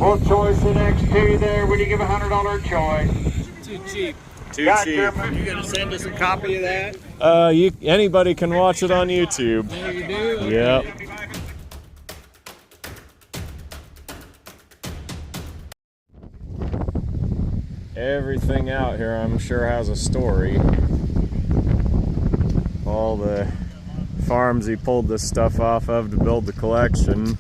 Full choice the next two there. What do you give $100 choice? Too cheap. Too cheap. You gonna send us a copy of that? Anybody can watch it on YouTube. Yeah, you do? Yep. Everything out here, I'm sure, has a story. All the farms he pulled this stuff off of to build the collection.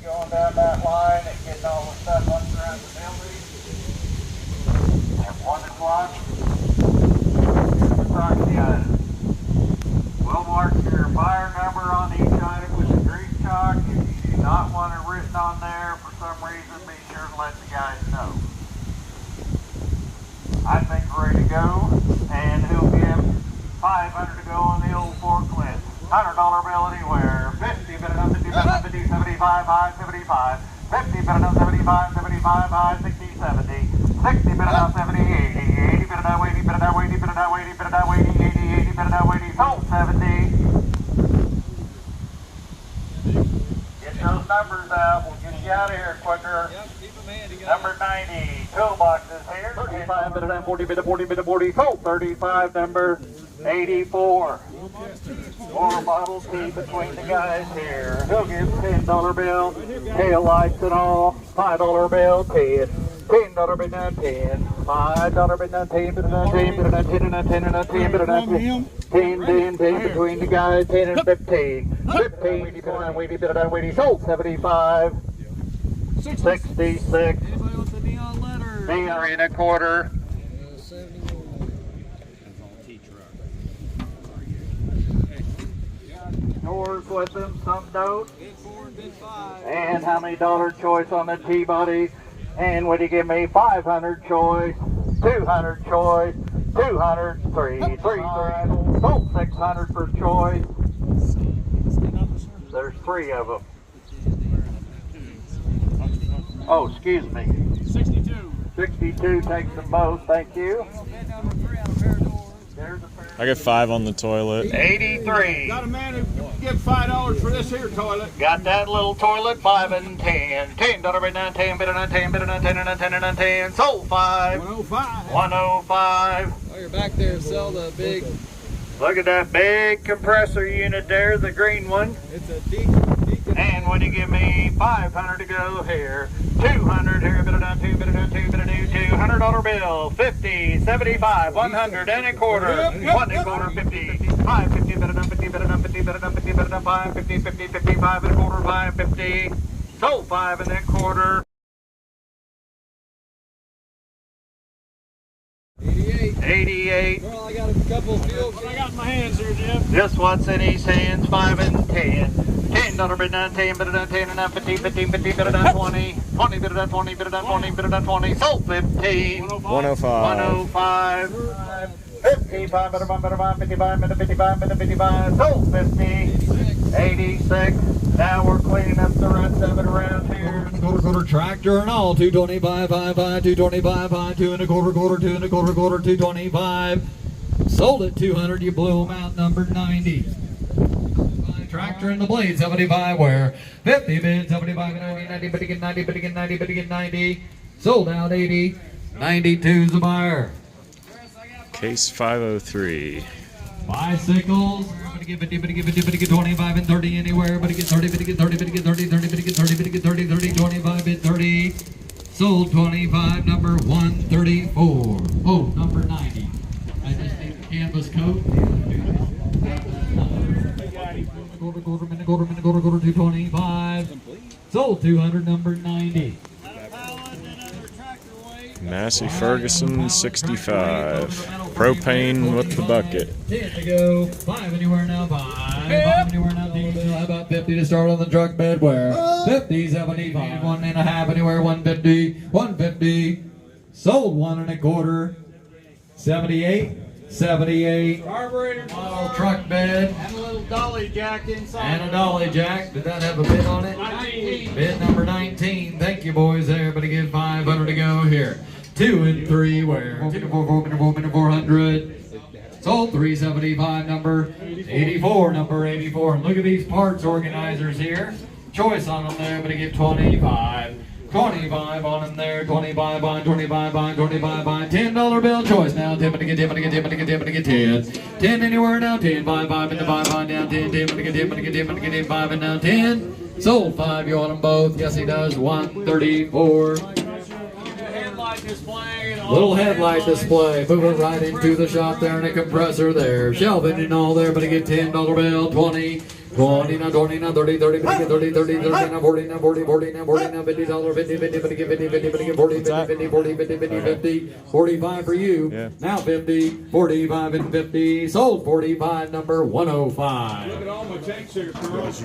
Going down that line and getting all the stuff around the building. At 1 o'clock, we'll mark your buyer number on each item with a green chalk. If you do not want it written on there for some reason, be sure to let the guys know. I think we're ready to go, and he'll give $500 to go on the old forklift. $100 bill anywhere. 50, bid it up, 50, bid it up, 50, 75, high, 75. 50, bid it up, 75, 75, high, 60, 70. 60, bid it up, 70, 80. 80, bid it up, 80, bid it up, 80, bid it up, 80, bid it up, 80, 80, 80, bid it up, 80, sold 70. Get those numbers out. We'll get you out of here quicker. Yep, keep them handy, guys. Number 90, toolboxes here. 35, bid it up, 40, bid it, 40, bid it, 40, sold 35, number 84. 4 bottles tea between the guys here. He'll give $10 bill, tail lights and all. $5 bill, 10. $10 bid on 10. $5 bid on 10, bid on 10, bid on 10, and on 10, and on 10, bid on 10. 10 between the guys, 10 and 15. 15, bid on Weedy, bid on Weedy, sold 75. 66. Anybody with the neon letter? Neon and a quarter. 71. Doors with them, some don't. Bid 4 and bid 5. And how many dollar choice on the T-body? And would you give me 500 choice, 200 choice, 200, 3, sold 600 for choice. There's 3 of them. Oh, excuse me. 62. 62 takes them both, thank you. Bid number 3 on a pair of doors. There's a pair. I got 5 on the toilet. 83. Got a man who give $5 for this here toilet. Got that little toilet, 5 and 10. $10 bid on 10, bid on 10, bid on 10, and on 10, and on 10. Sold 5. 105. 105. While you're back there, sell the big. Look at that big compressor unit there, the green one. It's a Deacon. And when you give me 500 to go here, 200 here, bid it on 2, bid it on 2, bid it on 2, $100 bill, 50, 75, 100 and a quarter, 1 and a quarter, 50, 5, 50, bid it on 50, bid it on 50, bid it on 50, bid it on 5, 50, 50, 55 and a quarter, 5, 50, sold 5 and a quarter. 88. 88. Well, I got a couple field. What I got in my hands here, Jim. Just what's in his hands, 5 and 10. $10 bid on 10, bid it on 10, and on 15, 15, 50, bid it on 20. 20, bid it on 20, bid it on 20, bid it on 20. Sold 15. 105. 105. 55, bid it on 55, bid it 55, bid it 55. Sold 50. 86. Now we're cleaning up the rest of it around here. Quarter tractor and all, 225, 5, 225, 5, 2 and a quarter, 2 and a quarter, 225. Sold at 200, you blew them out, number 90. Tractor and the blade, 75 where? 50 bid, 75, 90, 90, but again 90, but again 90, but again 90. Sold out 80, 92's the buyer. Case 503. Bicycles, but again 50, but again 50, but again 25 and 30 anywhere, but again 30, but again 30, but again 30, 30, but again 30, but again 30, 30, 25 bid 30. Sold 25, number 134. Oh, number 90. I just need the canvas coat. Quarter, 225. Sold 200, number 90. Massey Ferguson, 65. Propane with the bucket. 10 to go. 5 anywhere now. 5 anywhere now. How about 50 to start on the truck bed? Where? 50, 75. 1 and a half anywhere. 150. 150. Sold 1 and a quarter. 78. 78. Carburetor. Model truck bed. And a little dolly jack inside. And a dolly jack. Did that have a bid on it? 19. Bid number 19. Thank you, boys. Everybody give 500 to go here. 2 and 3 where? 400. Sold 375, number 84, number 84. And look at these parts organizers here. choice on them there, but I get 25. 25 on them there, 25 on, 25 on, 25 on, $10 bill choice now, 10, but I get 10, but I get 10, but I get 10, but I get 10. 10 anywhere now, 10, 5, 5, and the 5 on down, 10, 10, but I get 10, but I get 10, but I get 10, 5 and now 10. Sold 5, you want them both, yes he does, 134. Little headlight display, move it right into the shop there and a compressor there. Shelving and all there, but I get $10 bill, 20, 20, now 20, now 30, 30, but I get 30, 30, 30, now 40, now 40, 40, now 40, now $50, 50, 50, but I get 50, 50, but I get 40, 50, 50, 40, 50, 50, 50, 45 for you. Yeah. Now 50, 45 and 50, sold 45, number 105. Look at all my tanks here, girls.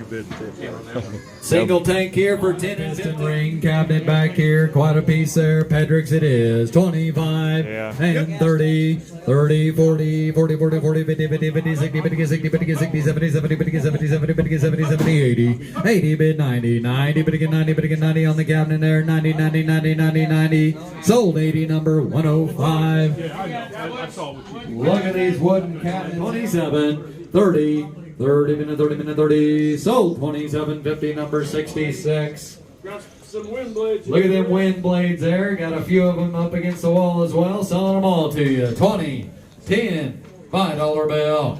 Single tank here for 10 instant ring, cabinet back here, quite a piece there. Pedrix it is, 25 Yeah. and 30, 30, 40, 40, 40, 40, 50, 50, 50, 60, 50, 60, 50, 60, 70, 70, 50, 70, 70, 50, 70, 70, 80, 80, bid 90, 90, but again 90, but again 90 on the cabinet there, 90, 90, 90, 90, 90, sold 80, number 105. Look at these wooden cabinets, 27, 30, 30 minute, 30 minute, 30, sold 27, 50, number 66. Got some wind blades. Look at them wind blades there. Got a few of them up against the wall as well. Selling them all to you. 20, 10, $5 bill.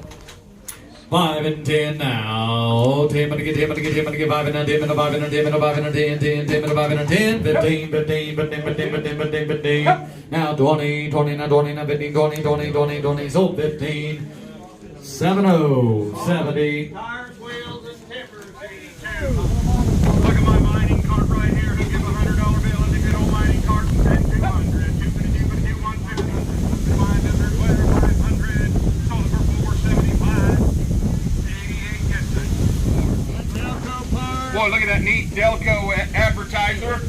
5 and 10 now. 10, but I get 10, but I get 10, but I get 5 and a 10, and a 5 and a 10, and a 5 and a 10, 10, 10, and a 5 and a 10, 15, 15, 15, 15, 15, 15, 15. Now 20, 20, now 20, now 15, 20, 20, 20, 20. Sold 15. 70, 70. Tires, wheels, and timbers, 82. Look at my mining cart right here. He'll give a $100 bill and a good old mining cart and 200. 250, 150, 500, 500. Sold it for $475. 88 gets it. Boy, look at that neat Delco advertiser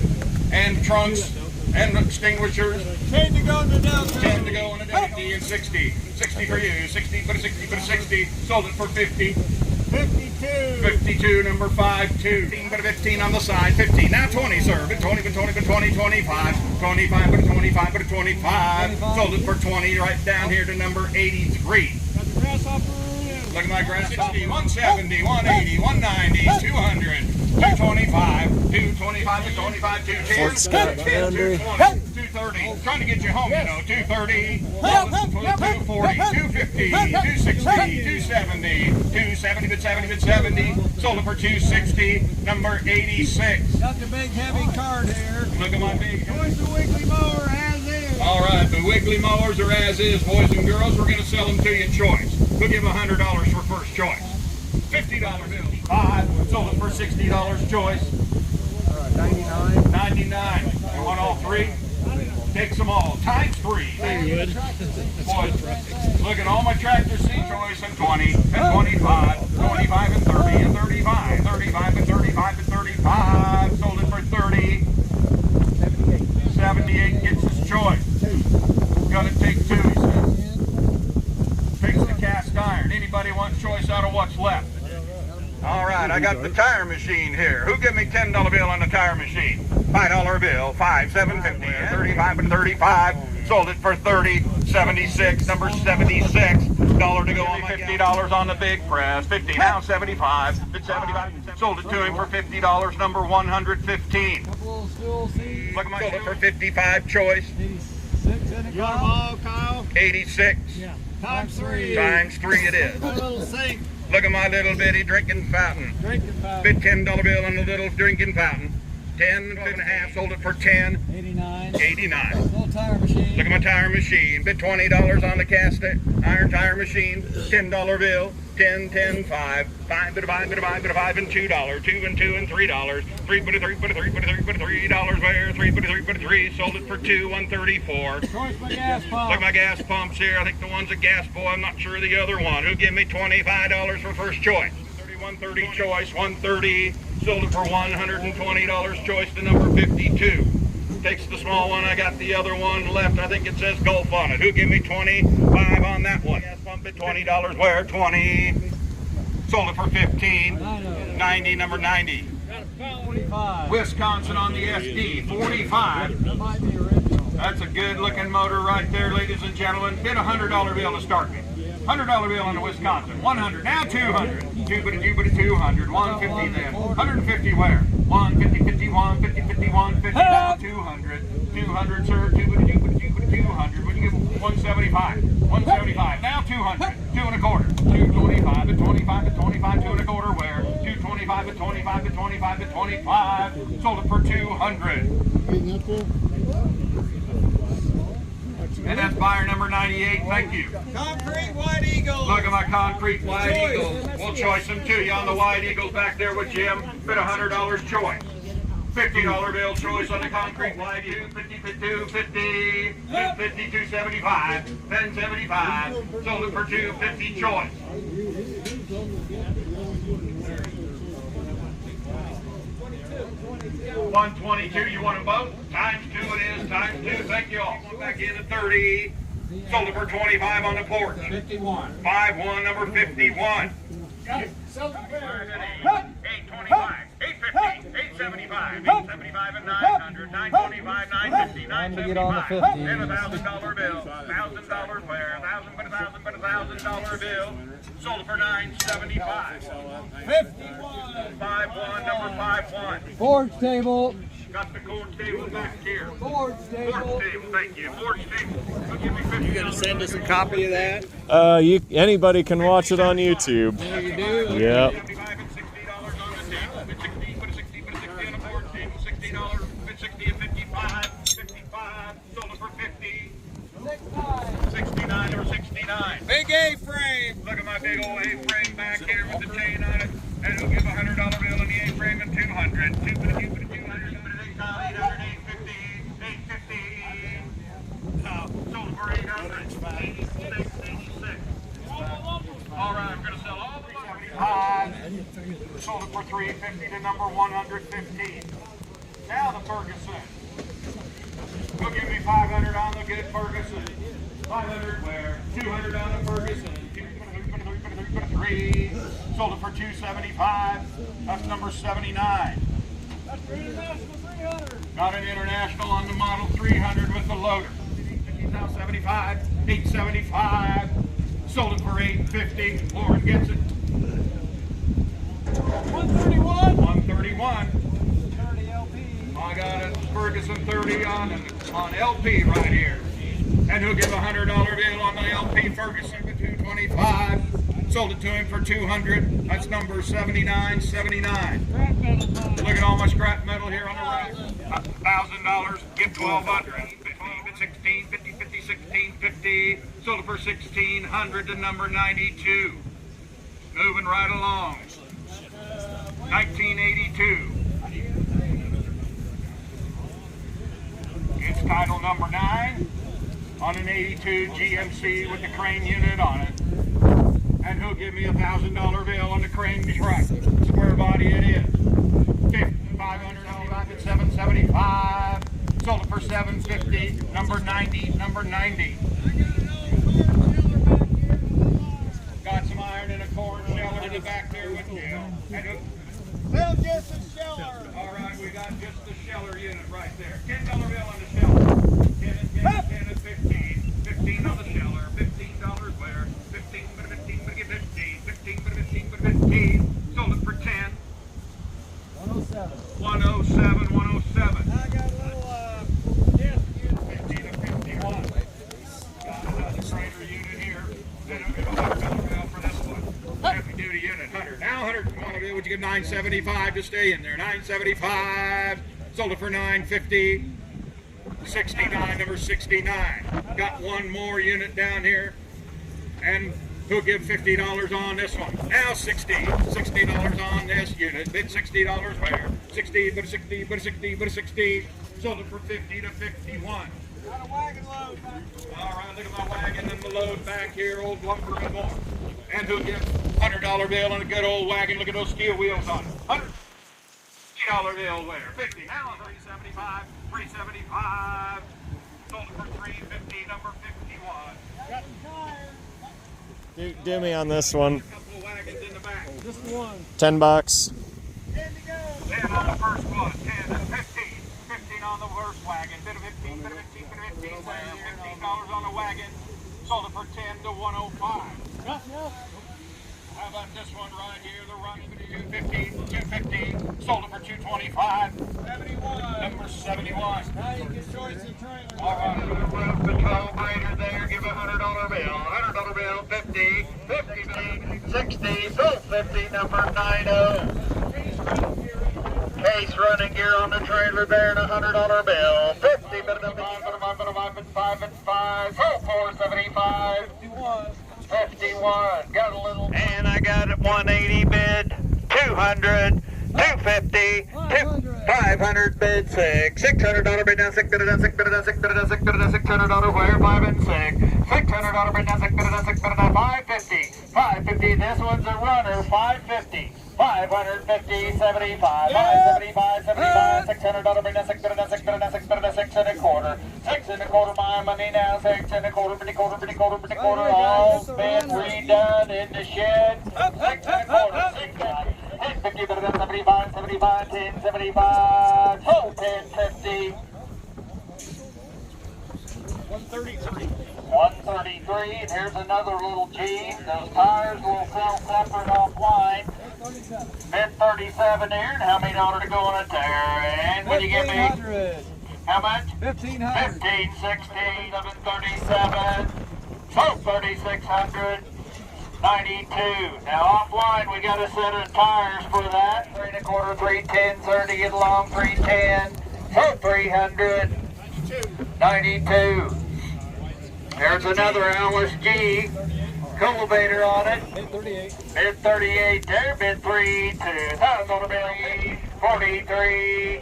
and trunks and extinguishers. 10 to go in the Delco. 10 to go in a Delco and 60. 60 for you. 60, but a 60, but a 60. Sold it for 50. 52. 52, number 5, 2. 15, but a 15 on the side. 15. Now 20, sir. But 20, but 20, but 20, 25. 25, but a 25, but a 25. Sold it for 20 right down here to number 83. Got the grasshopper in. Look at my grasshopper. 170, 180, 190, 200, 225, 225, 225, 210, 220, 230. Trying to get you home, you know. 230, 240, 250, 260, 270, 270, but 70, but 70. Sold it for 260, number 86. Got the big heavy cart here. Look at my big. Choice the Wiggly mower as is. All right, the Wiggly mowers are as is, boys and girls. We're going to sell them to you choice. We'll give $100 for first choice. $50 bill. 5. Sold it for $60 choice. 99. 99. You want all three? Takes them all. Times 3. Boys, look at all my tractors. See choice and 20 and 25, 25 and 30 and 35, 35 and 35 and 35. Sold it for 30. 78 gets his choice. Gotta take 2, he says. Takes the cast iron. Anybody want choice out of what's left? All right, I got the tire machine here. Who give me $10 bill on the tire machine? $5 bill, 5, 750, 35 and 35. Sold it for 30, 76, number 76. $1 to go on my $50 on the big press. 50, now 75. It's 75. Sold it to him for $50, number 115. Couple of stool seats. Look at my sold it for 55 choice. 86 in a You got them car. all, Kyle? 86. Yeah. Times 3. Times 3 it is. A little sink. Look at my little bitty drinking fountain. Drinking fountain. Bid $10 bill on the little drinking fountain. 10 and a half, sold it for 10, 89. 89. Little tire machine. Look at my tire machine. Bid $20 on the cast iron tire machine. $10 bill. 10, 10, 5. 5, bit of 5, bit of 5, bit of 5 and $2. 2 and 2 and $3. 3, bit of 3, bit of 3, bit of 3, bit of $3 where? 3, bit of 3, bit of 3. Sold it for 2, 134. Choice my gas pump. Look at my gas pumps here. I think the one's a gas boy. I'm not sure the other one. Who give me $25 for first choice? 130 choice, 130. Sold it for $120 choice to number 52. Takes the small one. I got the other one left. I think it says Gulf on it. Who give me 25 on that one? Gas pump at $20 where? 20. Sold it for 15. 90, number 90. 45. Wisconsin on the SD, 45. That might be original. That's a good looking motor right there, ladies and gentlemen. Bid $100 bill to start me. $100 bill on the Wisconsin. 100, now 200. 2, but a 2, but a 200. 150 then. 150 where? 150, 51, 50, 51, 50, now 200. 200, sir. 2, but a 2, but a 2, but a 200. When you give 175. 175. Now 200. 2 and a quarter. 225 at 25 at 25. 2 and a quarter where? 225 at 25 at 25 at 25. Sold it for 200. And that's buyer number 98. Thank you. Concrete White Eagle. Look at my concrete White Eagles. We'll choice them to you on the White Eagles back there with Jim. Bid $100 choice. $50 bill choice on the concrete White Eagle. 50, 250, 250, 275, 1075. Sold it for 250 choice. 122, you want them both? Times 2 it is, times 2. Thank you all. Go back in at 30. Sold it for 25 on the porch. 51. 5-1, number 51. 825, 850, 875, 875 and 900, 925, 950, 975, and $1,000 bill. $1,000 where? $1,000 but $1,000 but $1,000 bill. Sold it for 975. 51. 5-1, number 5-1. Forge table. Got the cord table back here. Forge table. Forge table, thank you. Forge table. So give me 50. You gonna send us a copy of that? Anybody can watch it on YouTube. There you do. Yep. $75 and $60 on the table. Bid 60, put a 60, put a 60 on the forge table. $60, bid 60 and 55. 55, sold it for 50. 69 or 69. Big A-frame. Look at my big old A-frame back here with the chain on it. And it'll give a $100 bill in the A-frame and 200. 2 for the 2 for the 200, 2 for the 800, 850, 850. Sold it for 800. 86, 86. All right, I'm going to sell all 375. Sold it for 350 to number 115. Now the Ferguson. Go give me 500 on the good Ferguson. 500 where? 200 on the Ferguson. 3. Sold it for 275. That's number 79. That's for international 300. Got an international on the model 300 with the loader. Now 75. 875. Sold it for 850. Lauren gets it. 131. 131. 30 LP. I got a Ferguson 30 on LP right here. And he'll give a $100 bill on the LP Ferguson for 225. Sold it to him for 200. That's number 7979. Scrap metal. Look at all my scrap metal here on the right. $1,000. Give 1,200. 50, 16, 50, 50, 16, 50. Sold it for 1,600 to number 92. Moving right along. 1982. It's title number 9 on an 82 GMC with the crane unit on it. And he'll give me a $1,000 bill on the crane truck. Square body it is. 595 at 775. Sold it for 750. Number 90. Number 90. Got some iron and a cord sheller in the back there with you. Well, just a sheller. All right, we got just the sheller unit right there. $10 bill on the sheller. 10 and 10 and 10 and 15. 15 on the sheller. $15 where? 15 but 15 but 15. 15 but 15 but 15. Sold it for 10. 107. 107. 107. I got a little, yes, 50 to 51. Got another trainer unit here. Then I'm going to $100 bill for this one. Heavy duty unit, 100. Now 100. Would you give 975 to stay in there? 975. Sold it for 950. 69, number 69. Got one more unit down here. And who'll give $50 on this one? Now 60. $60 on this unit. Bid $60 where? 60, but a 60, but a 60, but a 60. Sold it for 50 to 51. got a wagon load back. All right, look at my wagon and the load back here, old lumber and more. And who'll give $100 bill on a good old wagon? Look at those steel wheels on it. $100 bill where? 50. Now 375. 375. Sold it for 350. Number 51. Got some tires. Do me on this one. A couple of wagons in the back. Just one. $10. 10 to go. 10 on the first one. 10 and 15. 15 on the first wagon. Bit of 15. Bit of 15. Bit of 15. Where? $15 on the wagon. Sold it for 10 to 105. Nothing else. Have about this one right here? The run for 250, 250, sold it for 225. 71. Number 71. Now you can choice the trailer. All right, for the roof patrol grader there, give a $100 bill. $100 bill, 50, 50, 60, sold 50, number 90. Case running gear on the trailer there and a $100 bill. 50, but a 5 and 5, sold 475. 51, got a little. And I got it 180 bid, 200, 250, 500 bid 6, $600 bid down 6, bid it down 6, bid it down 6, bid it down 6, bid it down $600 where 5 and 6, $600 bid down 6, bid it down 6, bid it down 550, 550. This one's a runner, 550. 550, 75, 575, 75, $600 bid down 6, bid it down 6, bid it down 6, bid it down 6 1/4, 6 1/4. My money now, 6 1/4, pretty quarter, pretty quarter, pretty quarter. All been redone in the shed. 6 1/4, 650, bid it down 75, 75, 10, 75, oh, 1050. 133. 133, and here's another little G. Those tires will sell separate offline. Bid 37 here, and how many dollars to go on it there? And when you get me, 1,500. how much? 1,500. 15, 16, 737, so 3,600, 92. Now offline, we got a set of tires for that. 3 1/4, 310, 30, get along, 310, so 300, 92. There's another LSG cultivator on it. Bid 38. Bid 38 there, bid 3, 2,000 bid 43,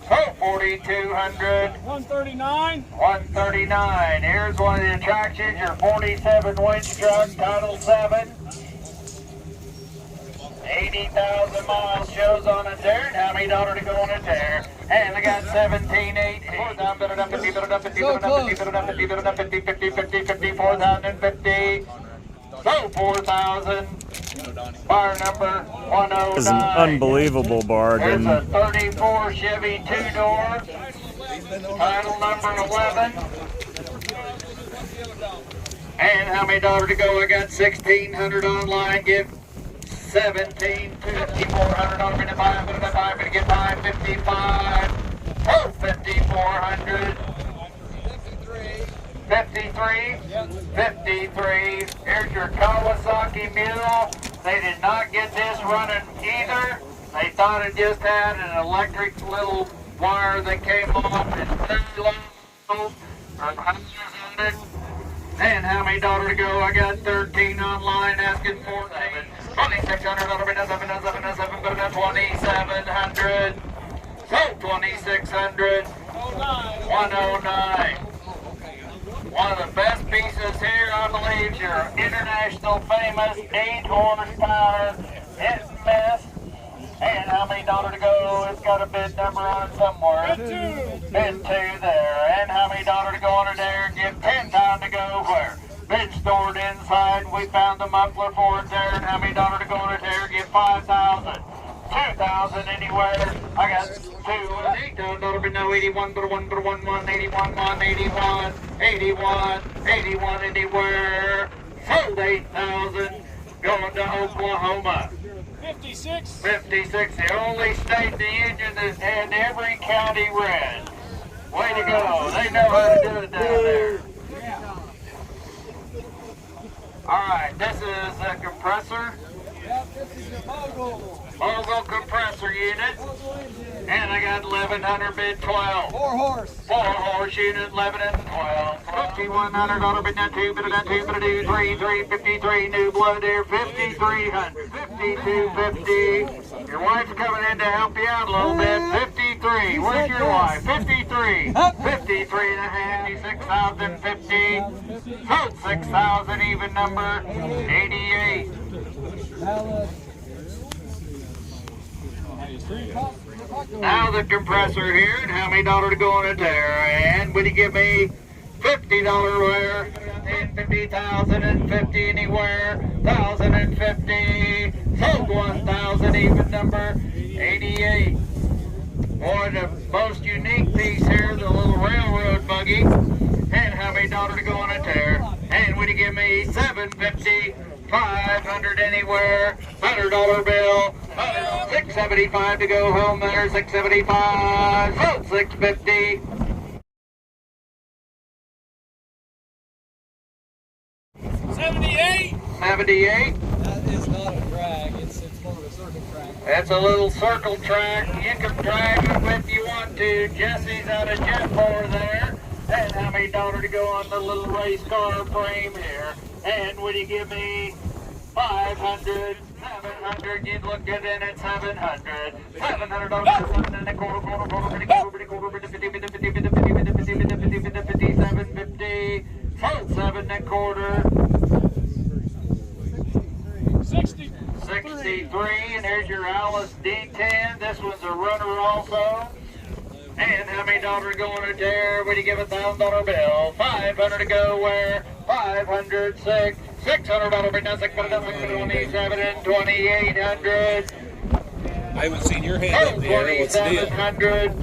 so 4,200, 139. 139. Here's one of the attractions, your 47 winch truck, Title 7. 80,000 miles shows on it there, and how many dollars to go on it there? And I got 17.8. 4,050, 4,050. So 4,000. Bar number 109. This is an unbelievable bargain. There's a 34 Chevy 2-door. Title number 11. And how many dollars to go? I got 1,600 online. Give 17, 5,400 bid 5, bid 5, bid get 555. Oh, 5,400. 53, 53. Here's your Kawasaki Mule. They did not get this running either. They thought it just had an electric little wire that came off. It's very low. And how many dollars to go? I got 13 online asking for 2,600 bid 7, but that's 2,700. So 2,600. 109. One of the best pieces here, I believe, your international famous 8 horsepower Smith. And how many dollars to go? It's got a bid number on it somewhere. Bid 2 there. And how many dollars to go on it there? Give 10 time to go where? Bid stored inside. We found the muffler for it there. And how many dollars to go on it there? Give 5,000. 2,000 anywhere. I got 2 and 8,000 bid now 81, but 1, 81, 81, 81 anywhere. Sold 8,000. Going to Oklahoma. 56. 56, the only state the engine has had every county red. Way to go. They know how to do it down there. Alright, this is a compressor. Yep, this is the Mogul compressor unit. And I got 1,100 bid 12. 4 horse. 4 horse unit, 11 and 12. $5,100 bid down 2, bid down 2, bid 2, 3, 353. New blood there, 5,300. 5,250. Your wife's coming in to help you out a little bit. 53. Where's your wife? 53. 53 and a half. 6,050. Sold 6,000 even number. 88. Now the compressor here, and how many dollars to go on it there? And would you give me $50 where? 50,000 and 50 anywhere. 1,050. Sold 1,000 even number. 88. Boy, the most unique piece here, the little railroad buggy. And how many dollars to go on it there? And would you give me $750? 500 anywhere, $100 bill, 675 to go home there, 675, sold 650. 78. 78. That is not a drag. It's more of a circle track. It's a little circle track. You can drag it if you want to. Jesse's out of Jet 4 there. And how many dollars to go on the little race car frame here? And would you give me 500, 700? You'd look good in at 700. $700, 7 and a quarter, $750. Sold 7 and a quarter. 60. 63, and here's your Alice D10. This one's a runner also. And how many dollars going to there? Would you give $1,000 bill? 500 to go where? 500, $600 bring down 627 and 2,800. I haven't seen your hand up there. What's the deal? 2,700.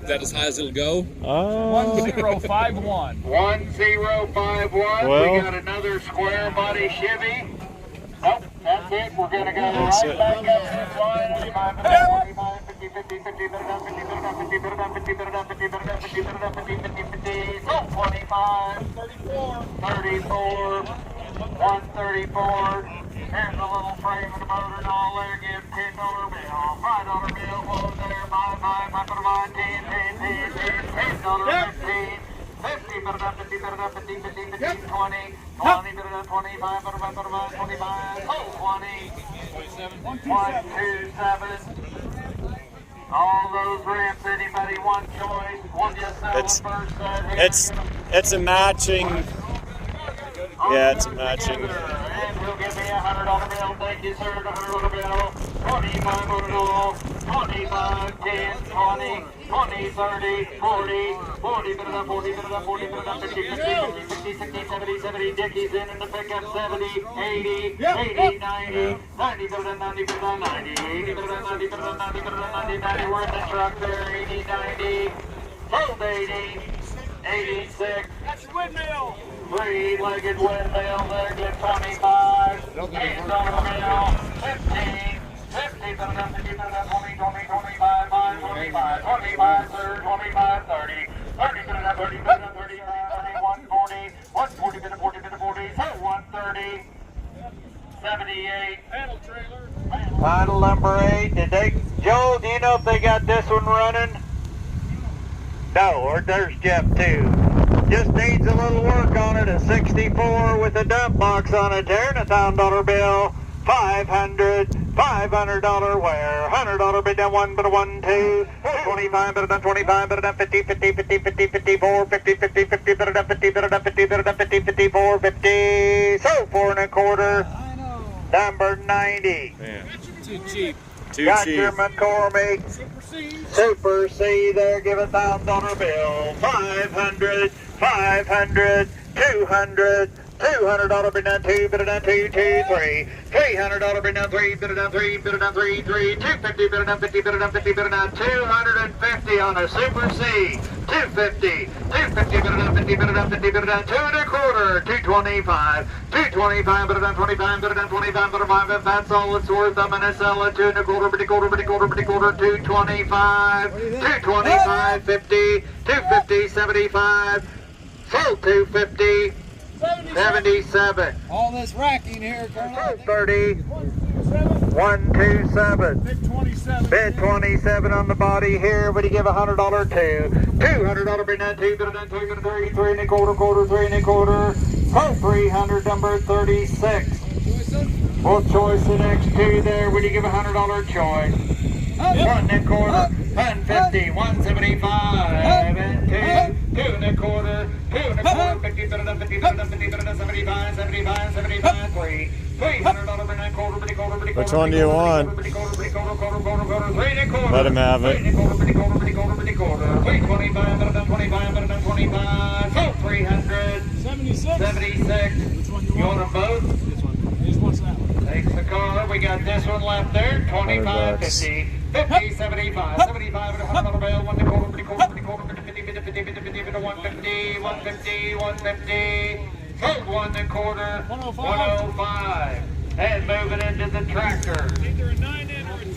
Is that as high as it'll go? Oh. 1051. 1051. Well. We got another square body Chevy. Nope, that's it. We're going to go That's right it. back up this line. 45, 50, 50, 50, 50, 50, 50, 50, 50, 25, 34, 134. Here's the little frame of the motor and all there. Give $10 bill. $5 bill. Whoa there. $5, $10, $10, $15. 50, 50, 50, 20, 20, 25, 25, oh, 20, 127. All those ramps, anybody one choice, we'll just sell It's- the first set here. It's a matching. Yeah, it's a matching. And he'll give me $100 bill. Thank you, sir. $100 bill. 25 on it all. 25, 10, 20, 20, 30, 40, 40, 40, 40, 50, 50, 60, 70, 70. Dickie's in the pickup. 70, 80, 80, 90, 90, 90, 90, 80, 90, 90. We're in the truck there. 80, 90, sold 80, 86. That's your windmill. Three-legged windmill there, get 25. $8 bill, 15, 50, 20, 20, 25, 5, 25, 25, 30, 25, 30, 30, 30, 30, 140, 140, 40, 40, 130, 78. Panel trailer. Model number 8. Did they, Joe, do you know if they got this one running? No, or there's Jeff too. Just needs a little work on it. A 64 with a dump box on it there, and $1,000 bill. 500, $500 wear. $100 bid down 1, but a 1, 2. 25, but a done 25, but a done 50, 50, 50, 50, 54, 50, 50, 50, but a done 50, but a done 50, but a done 50, 54, 50. So 4 1/4. Number 90. Man, Too cheap. too Got cheap. your McCormick. Super C there, give $1,000 bill. 500, 500, 200, $200 bid down 2, bid down 2, 2, 3. $300 bid down 3, bid down 3, bid down 3, 3. 250, bid down 50, bid down 50, bid down 250 on a Super C. 250, 250, bid down 50, bid down 50, bid down 2 1/4. 225, 225, bid down 25, bid down 25, bid down 5. If that's all it's worth, I'm gonna sell it 2 1/4, bid quarter, bid quarter, bid quarter. 225, 225, 50, 250, 75. Sold 250. 77. All this racking here, Colonel. 30. 127. Big 27. Bid 27 on the body here. Would you give $100 to? $200 bid down 2, bid down 2, bid 3, 3 1/4, quarter, 3 1/4. Sold 300, number 36. Well, choice the next two there. Would you give $100 choice? 1 1/4, 150, 175, and 2, 2 1/4, 2 1/4, 50, 50, 75, 75, 75, 3, $300 bid down quarter, bid quarter, bid quarter. Which one do you want? Let him have it. 325, bid down 25, bid down 25, so 300, 76. 76. Which one You want them both? This one. Here's what's that one. Takes the car. We got this one left there. 25, 50, 50, 75, 75, and $100 bill. 1 1/4, 50, 50, 50, 50, 50, 50, 150, 150, 150. Sold 1 1/4. 105. 105. And moving into the tractor. Either a 9 in or a 2 in.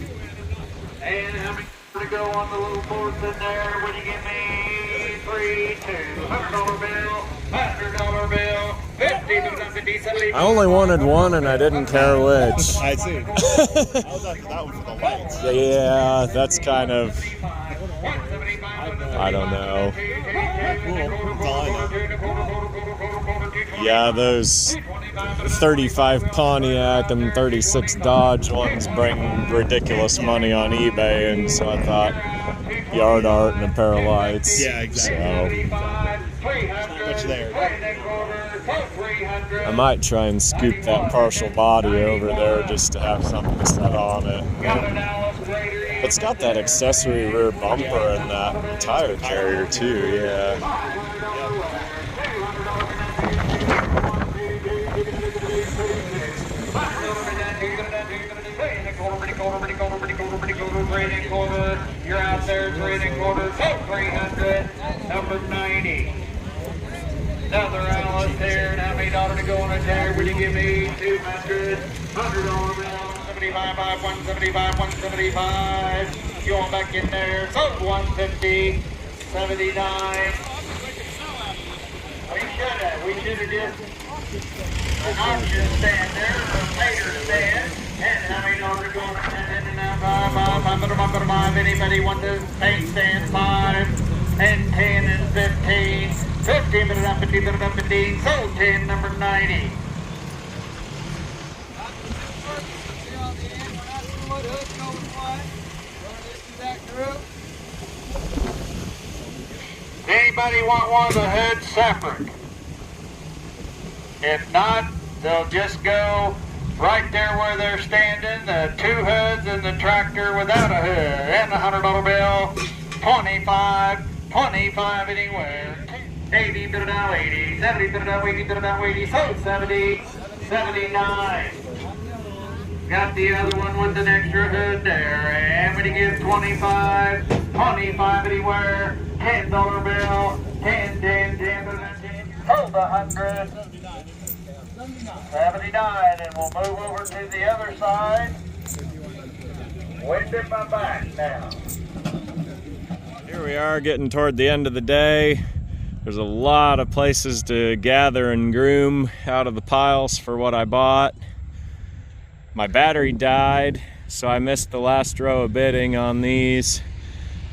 And how many to go on the little fourth in there? Would you give me 3, 2? $100 bill. $100 bill. 50, 50, 70. I only wanted one and I didn't care which. I see. That was for the lights. Yeah, that's kind of, I don't know. Yeah, those 35 Pontiac and 36 Dodge ones bring ridiculous money on eBay, and so I thought yard art and a pair of lights. Yeah, exactly. So Not much there. I might try and scoop that partial body over there just to have something set on it. It's got that accessory rear bumper and that tire carrier too, yeah. You're out there, 3 1/4, 300, number 90. Another Alice here, and how many dollars to go on a tire? Will you give me 200? $100 bill, 175, 175, 175. Going back in there, sold 150, 79. We should have just an option stand there, a later stand. And how many dollars are going on five? Anybody want to take stand 5 and 10 and 15? 15, 15, sold 10, number 90. Anybody want one of the hoods separate? If not, they'll just go right there where they're standing, the 2 hoods and the tractor without a hood. And the $100 bill, 25, 25 anywhere. 80, bit it out, 80, 70, bit it out, 80, bit it out, 80, sold 70, 79. Got the other one with an extra hood there. And when you get 25, 25 anywhere. $10 bill, 10, 10, 10, 10, sold 100. 79, and we'll move over to the other side. Wind in my back now. Here we are getting toward the end of the day. There's a lot of places to gather and groom out of the piles for what I bought. My battery died, so I missed the last row of bidding on these.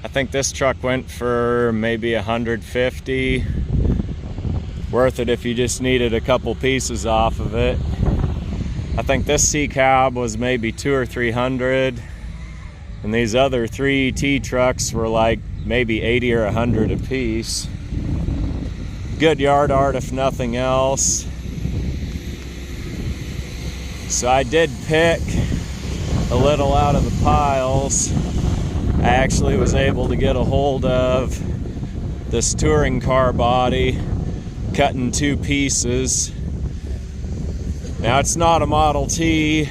I think this truck went for maybe $150. Worth it if you just needed a couple pieces off of it. I think this C cab was maybe $200 or $300, and these other 3 T trucks were like maybe $80 or $100 a piece. Good yard art if nothing else. So I did pick a little out of the piles. I actually was able to get a hold of this touring car body cut in 2 pieces. Now it's not a Model T,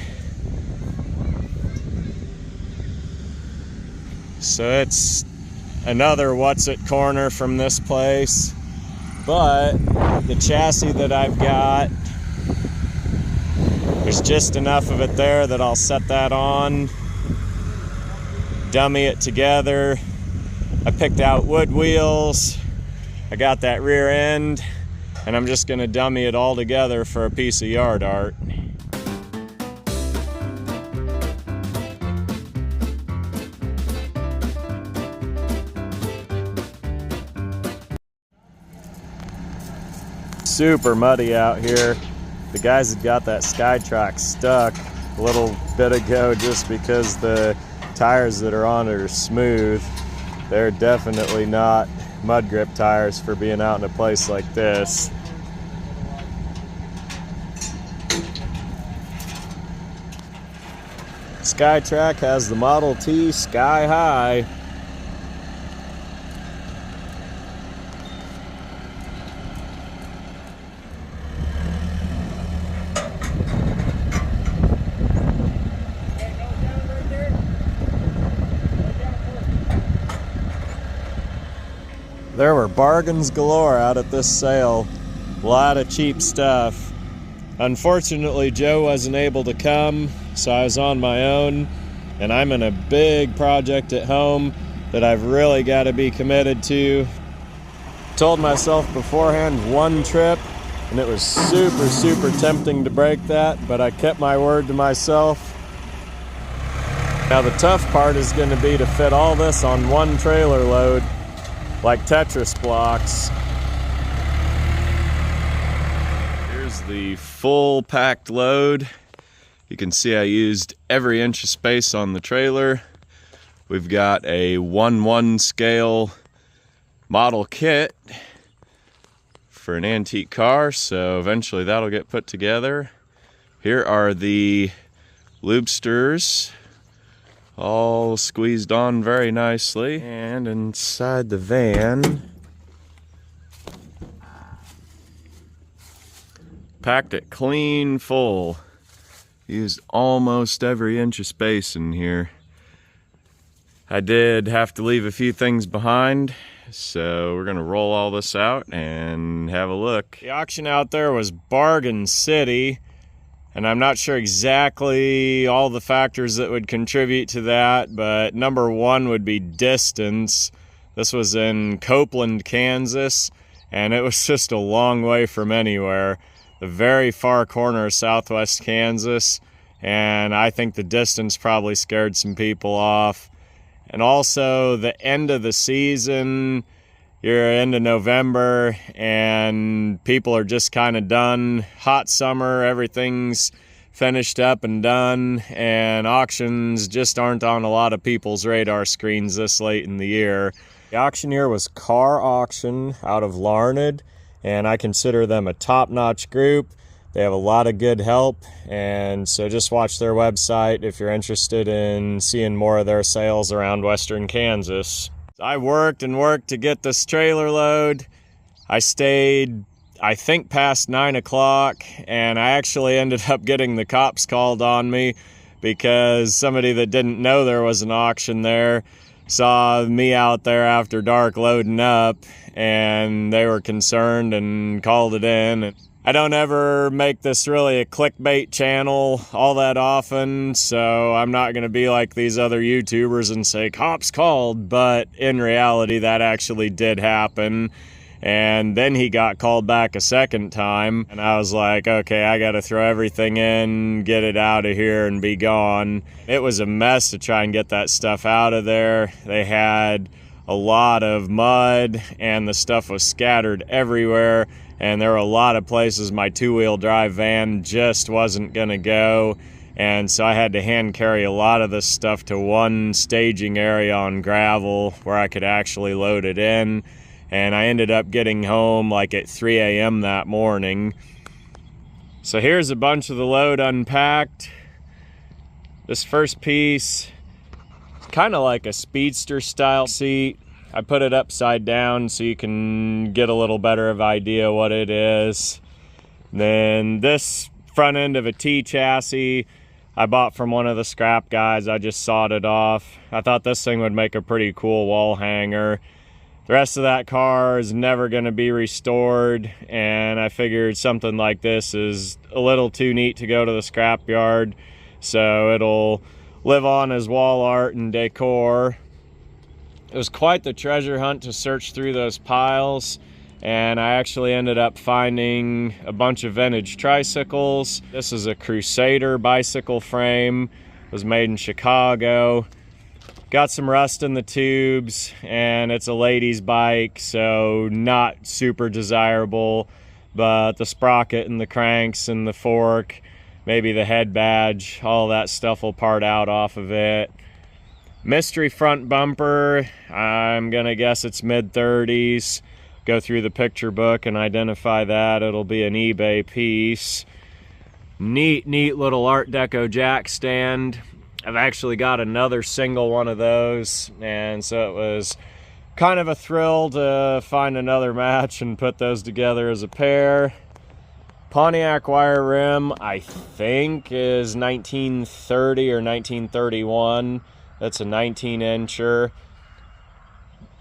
so it's another what's it corner from this place, but the chassis that I've got, there's just enough of it there that I'll set that on, dummy it together. I picked out wood wheels, I got that rear end, and I'm just gonna dummy it all together for a piece of yard art. Super muddy out here. The guys had got that SkyTrack stuck a little bit ago just because the tires that are on it are smooth. They're definitely not mud grip tires for being out in a place like this. SkyTrack has the Model T Sky High. There were bargains galore out at this sale. A lot of cheap stuff. Unfortunately, Joe wasn't able to come, so I was on my own, and I'm in a big project at home that I've really got to be committed to. Told myself beforehand one trip, and it was super tempting to break that, but I kept my word to myself. Now the tough part is going to be to fit all this on one trailer load, like Tetris blocks. Here's the full packed load. You can see I used every inch of space on the trailer. We've got a 1/1 scale model kit for an antique car, so eventually that'll get put together. Here are the lubesters, all squeezed on very nicely. And inside the van, packed it clean full. Used almost every inch of space in here. I did have to leave a few things behind, so we're gonna roll all this out and have a look. The auction out there was Bargain City, and I'm not sure exactly all the factors that would contribute to that, but number one would be distance. This was in Copeland, Kansas, and it was just a long way from anywhere. The very far corner of southwest Kansas, and I think the distance probably scared some people off. And also the end of the season, you're into November and people are just kind of done. Hot summer, everything's finished up and done, and auctions just aren't on a lot of people's radar screens this late in the year. The auctioneer was Car Auction out of Larned, and I consider them a top-notch group. They have a lot of good help, and so just watch their website if you're interested in seeing more of their sales around western Kansas. I worked and worked to get this trailer load. I stayed, I think, past 9 o'clock, and I actually ended up getting the cops called on me because somebody that didn't know there was an auction there saw me out there after dark loading up, and they were concerned and called it in. I don't ever make this really a clickbait channel all that often, so I'm not going to be like these other YouTubers and say cops called, but in reality that actually did happen. And then he got called back a second time, and I was like, okay, I got to throw everything in, get it out of here, and be gone. It was a mess to try and get that stuff out of there. They had a lot of mud, and the stuff was scattered everywhere, and there were a lot of places my two-wheel drive van just wasn't going to go, and so I had to hand carry a lot of this stuff to one staging area on gravel where I could actually load it in. And I ended up getting home like at 3 a.m. that morning. So here's a bunch of the load unpacked. This first piece, kind of like a speedster style seat. I put it upside down so you can get a little better of idea what it is. Then this front end of a T chassis I bought from one of the scrap guys. I just sawed it off. I thought this thing would make a pretty cool wall hanger. The rest of that car is never going to be restored, and I figured something like this is a little too neat to go to the scrap yard, so it'll live on as wall art and decor. It was quite the treasure hunt to search through those piles, and I actually ended up finding a bunch of vintage tricycles. This is a Crusader bicycle frame. It was made in Chicago. Got some rust in the tubes, and it's a lady's bike, so not super desirable, but the sprocket and the cranks and the fork, maybe the head badge, all that stuff will part out off of it. Mystery front bumper, I'm gonna guess it's mid-30s. Go through the picture book and identify that. It'll be an eBay piece. Neat little Art Deco jack stand. I've actually got another single one of those, and so it was kind of a thrill to find another match and put those together as a pair. Pontiac wire rim, I think, is 1930 or 1931. That's a 19-incher.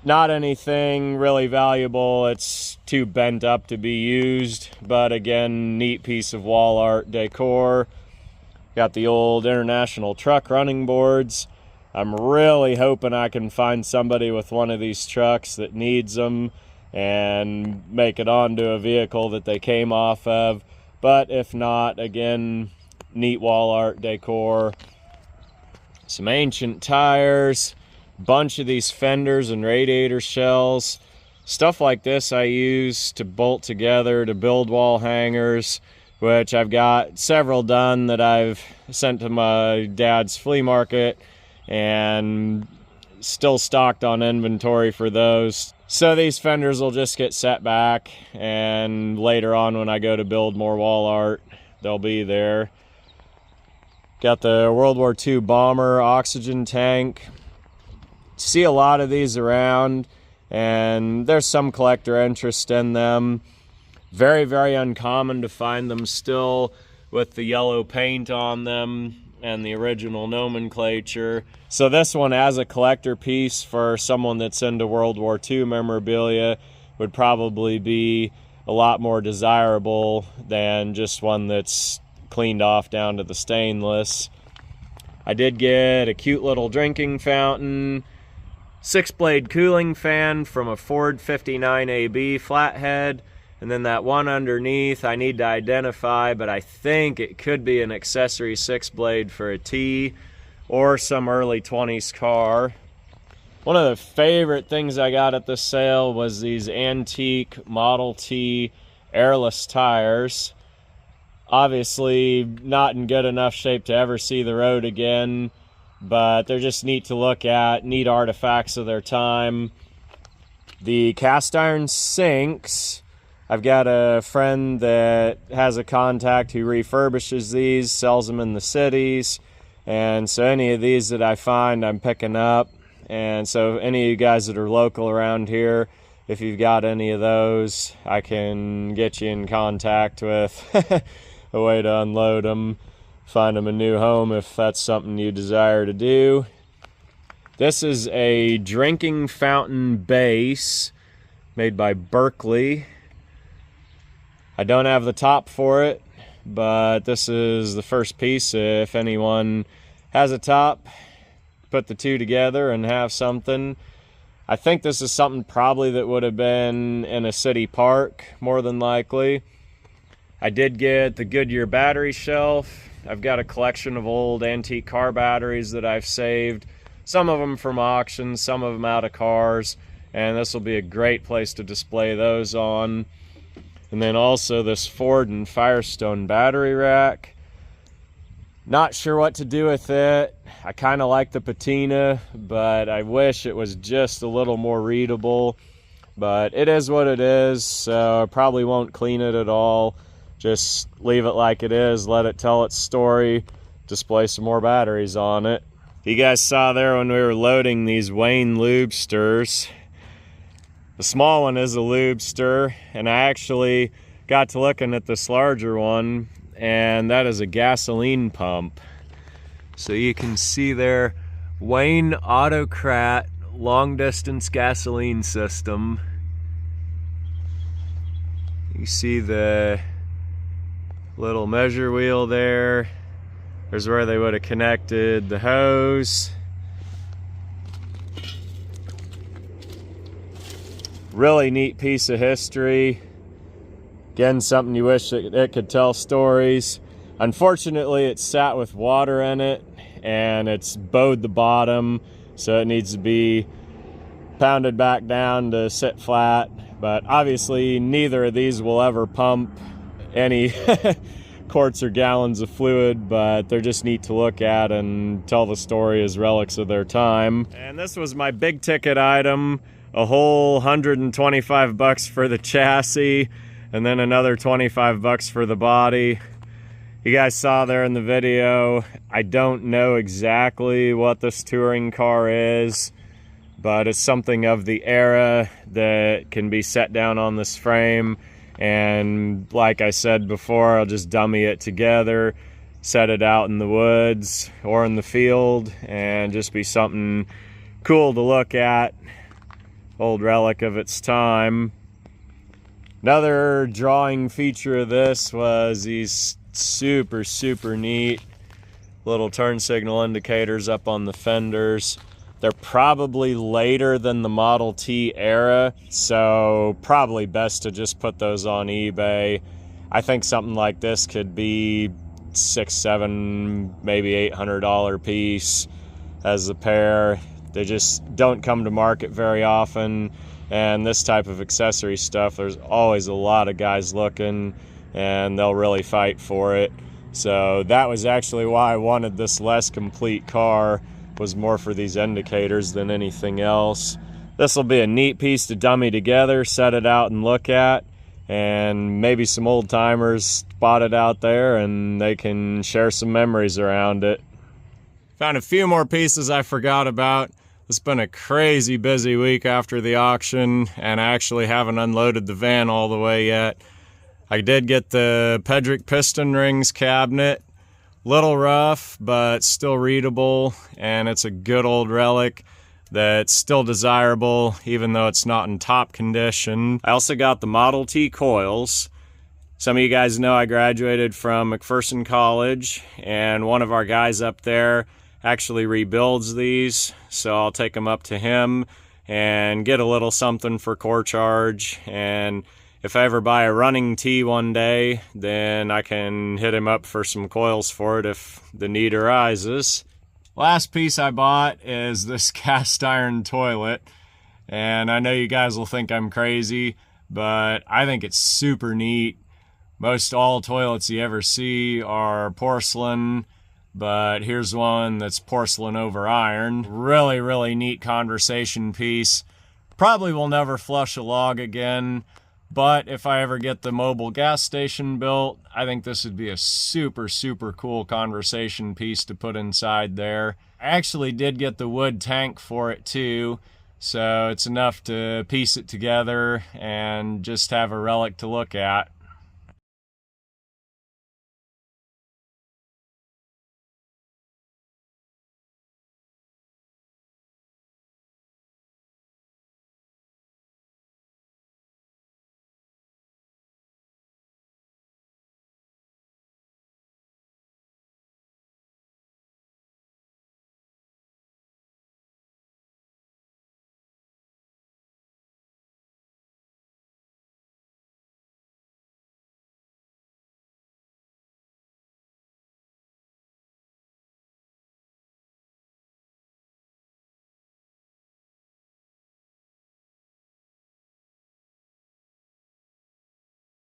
Not anything really valuable. It's too bent up to be used, but again, neat piece of wall art decor. Got the old International truck running boards. I'm really hoping I can find somebody with one of these trucks that needs them and make it onto a vehicle that they came off of. But if not, again, neat wall art decor. Some ancient tires. Bunch of these fenders and radiator shells. Stuff like this I use to bolt together to build wall hangers, which I've got several done that I've sent to my dad's flea market and still stocked on inventory for those. So these fenders will just get set back, and later on when I go to build more wall art, they'll be there. Got the World War II bomber oxygen tank. See a lot of these around, and there's some collector interest in them. Very, very uncommon to find them still with the yellow paint on them and the original nomenclature. So this one, as a collector piece for someone that's into World War II memorabilia, would probably be a lot more desirable than just one that's cleaned off down to the stainless. I did get a cute little drinking fountain, 6-blade cooling fan from a Ford 59AB flathead, and then that one underneath I need to identify, but I think it could be an accessory 6-blade for a T or some early 20s car. One of the favorite things I got at this sale was these antique Model T airless tires. Obviously not in good enough shape to ever see the road again, but they're just neat to look at, neat artifacts of their time. The cast iron sinks, I've got a friend that has a contact who refurbishes these, sells them in the cities, and so any of these that I find, I'm picking up. And so any of you guys that are local around here, if you've got any of those, I can get you in contact with a way to unload them. Find them a new home if that's something you desire to do. This is a drinking fountain base made by Berkeley. I don't have the top for it, but this is the first piece. If anyone has a top, put the two together and have something. I think this is something probably that would have been in a city park, more than likely. I did get the Goodyear battery shelf. I've got a collection of old antique car batteries that I've saved. Some of them from auctions, some of them out of cars. And this will be a great place to display those on. And then also this Ford and Firestone battery rack. Not sure what to do with it. I kind of like the patina, but I wish it was just a little more readable. But it is what it is, so I probably won't clean it at all. Just leave it like it is, let it tell its story, display some more batteries on it. You guys saw there when we were loading these Wayne Lubesters. The small one is a Lubester, and I actually got to looking at this larger one, and that is a gasoline pump. So you can see there, Wayne Autocrat long distance gasoline system. You see the little measure wheel there. There's where they would have connected the hose. Really neat piece of history. Again, something you wish it could tell stories. Unfortunately, it's sat with water in it and it's bowed the bottom, so it needs to be pounded back down to sit flat. But obviously neither of these will ever pump any quarts or gallons of fluid, but they're just neat to look at and tell the story as relics of their time. And this was my big ticket item, a whole $125 for the chassis, and then another $25 for the body. You guys saw there in the video, I don't know exactly what this touring car is, but it's something of the era that can be set down on this frame. And like I said before, I'll just dummy it together, set it out in the woods or in the field, and just be something cool to look at. old relic of its time. Another drawing feature of this was these super neat little turn signal indicators up on the fenders. They're probably later than the Model T era, so probably best to just put those on eBay. I think something like this could be $600, $700, maybe $800 piece as a pair. They just don't come to market very often, and this type of accessory stuff, there's always a lot of guys looking, and they'll really fight for it. So that was actually why I wanted this less complete car, was more for these indicators than anything else. This will be a neat piece to dummy together, set it out and look at, and maybe some old timers spot it out there and they can share some memories around it. Found a few more pieces I forgot about. It's been a crazy busy week after the auction, and I actually haven't unloaded the van all the way yet. I did get the Pedrick piston rings cabinet. Little rough, but still readable, and it's a good old relic that's still desirable, even though it's not in top condition. I also got the Model T coils. Some of you guys know I graduated from McPherson College, and one of our guys up there actually rebuilds these, so I'll take them up to him and get a little something for core charge. And if I ever buy a running T one day, then I can hit him up for some coils for it if the need arises. Last piece I bought is this cast iron toilet, and I know you guys will think I'm crazy, but I think it's super neat. Most all toilets you ever see are porcelain, but here's one that's porcelain over iron. Really neat conversation piece. Probably will never flush a log again, but if I ever get the mobile gas station built, I think this would be a super cool conversation piece to put inside there. I actually did get the wood tank for it too, so it's enough to piece it together and just have a relic to look at.